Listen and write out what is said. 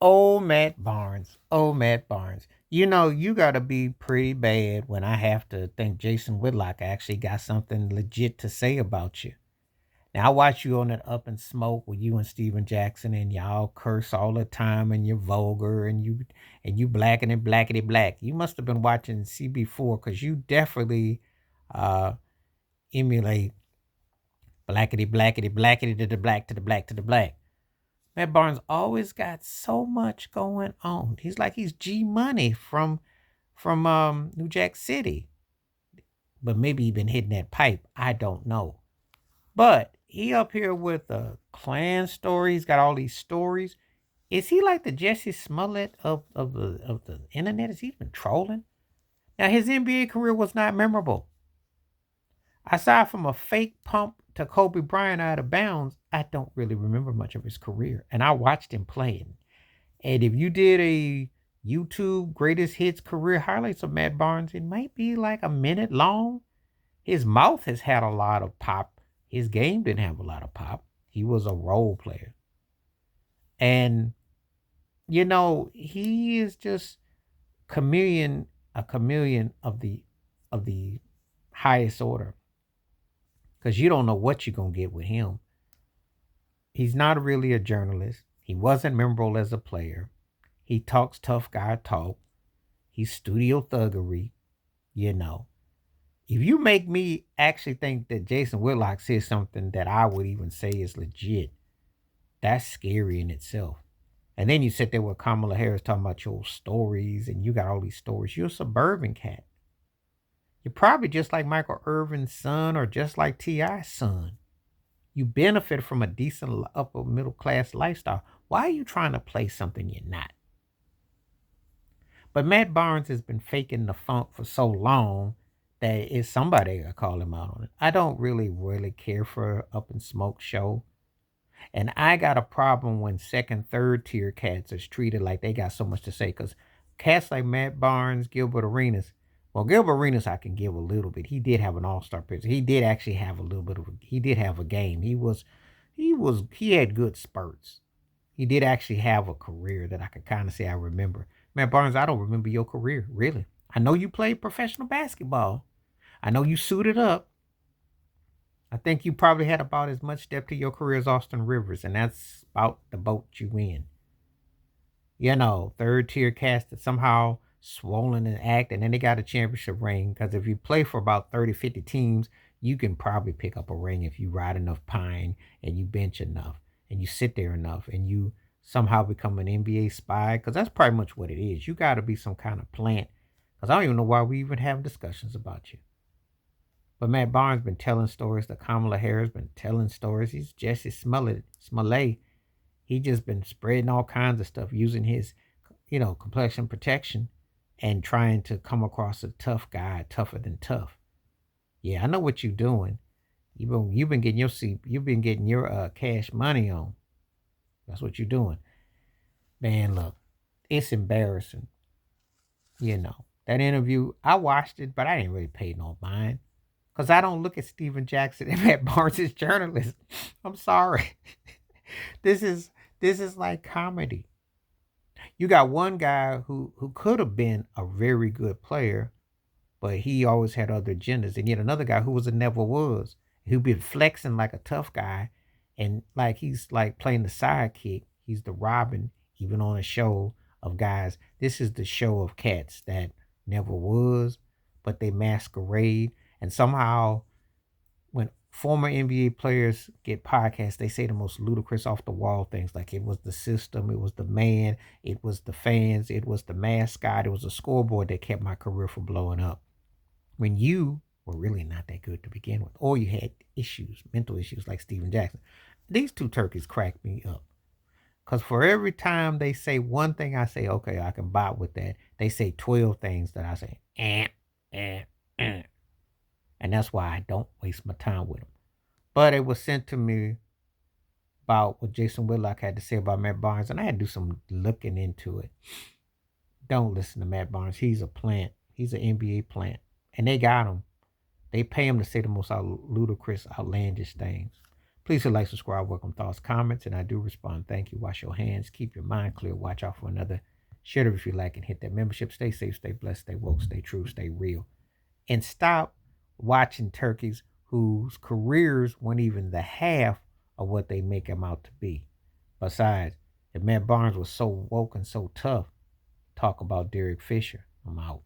Oh, Matt Barnes. Oh, Matt Barnes. You know, you got to be pretty bad when I have to think Jason Whitlock actually got something legit to say about you. Now, I watch you on that Up and Smoke with you and Steven Jackson, and y'all curse all the time, and you're vulgar, and you black and blackety black. You must have been watching CB4 because you definitely uh, emulate blackety blackety blackety to the black to the black to the black. Matt Barnes always got so much going on. He's like he's G Money from New Jack City, but maybe he been hitting that pipe. I don't know. But he up here with a clan story. He's got all these stories. Is he like the Jussie Smollett of the internet? Is he been trolling? Now his NBA career was not memorable. Aside from a fake pump to Kobe Bryant out of bounds, I don't really remember much of his career. And I watched him play. And if you did a YouTube greatest hits career highlights of Matt Barnes, it might be like a minute long. His mouth has had a lot of pop. His game didn't have a lot of pop. He was a role player. And he is just a chameleon of the highest order. Because you don't know what you're gonna get with him. He's not really a journalist. He wasn't memorable as a player. He talks tough guy talk. He's studio thuggery, you know. If you make me actually think that Jason Whitlock says something that I would even say is legit, that's scary in itself. And then you sit there with Kamala Harris talking about your stories and you got all these stories. You're a suburban cat. You're probably just like Michael Irvin's son or just like T.I.'s son. You benefit from a decent upper middle class lifestyle. Why are you trying to play something you're not? But Matt Barnes has been faking the funk for so long that it's somebody to call him out on it. I don't really care for Up and Smoke show. And I got a problem when second, third tier cats is treated like they got so much to say. Because cats like Matt Barnes, Gilbert Arenas, well, Gilbert Arenas I can give a little bit. He did have an all-star pitcher. He did actually have a little bit of he did have a game. He had good spurts. He did actually have a career that I could kind of say I remember. Matt Barnes, I don't remember your career, really. I know you played professional basketball. I know you suited up. I think you probably had about as much depth to your career as Austin Rivers, and that's about the boat you win. Third tier cast that somehow swollen and act, and then they got a championship ring. Because if you play for about 30, 50 teams, you can probably pick up a ring if you ride enough pine and you bench enough and you sit there enough and you somehow become an NBA spy. Because that's pretty much what it is. You got to be some kind of plant. Because I don't even know why we even have discussions about you. But Matt Barnes been telling stories. The Kamala Harris been telling stories. He's Jesse Smollett. He just been spreading all kinds of stuff using his, complexion protection and trying to come across a tough guy, tougher than tough. Yeah, I know what you're doing. You've been getting your cash money on. That's what you're doing. Man, look, it's embarrassing. That interview, I watched it, but I didn't really pay no mind. Because I don't look at Steven Jackson and Matt Barnes as journalists. I'm sorry. this is this is like comedy. You got one guy who could have been a very good player, but he always had other agendas. And yet another guy who was a never was, who been flexing like a tough guy, and like he's like playing the sidekick. He's the Robin, even on a show of guys. This is the show of cats that never was, but they masquerade. And somehow when former NBA players get podcasts, they say the most ludicrous off the wall things like it was the system, it was the man, it was the fans, it was the mascot, it was a scoreboard that kept my career from blowing up. When you were really not that good to begin with, or you had issues, mental issues like Steven Jackson. These two turkeys crack me up. Because for every time they say one thing, I say, okay, I can bot with that. They say 12 things that I say, eh, eh. And that's why I don't waste my time with them. But it was sent to me about what Jason Whitlock had to say about Matt Barnes, and I had to do some looking into it. Don't listen to Matt Barnes. He's a plant. He's an NBA plant. And they got him. They pay him to say the most ludicrous, outlandish things. Please hit like, subscribe, welcome thoughts, comments, and I do respond. Thank you. Wash your hands. Keep your mind clear. Watch out for another. Share it if you like and hit that membership. Stay safe, stay blessed, stay woke, stay true, stay real. And stop watching turkeys whose careers weren't even the half of what they make them out to be. Besides, if Matt Barnes was so woke and so tough, talk about Derek Fisher. I'm out.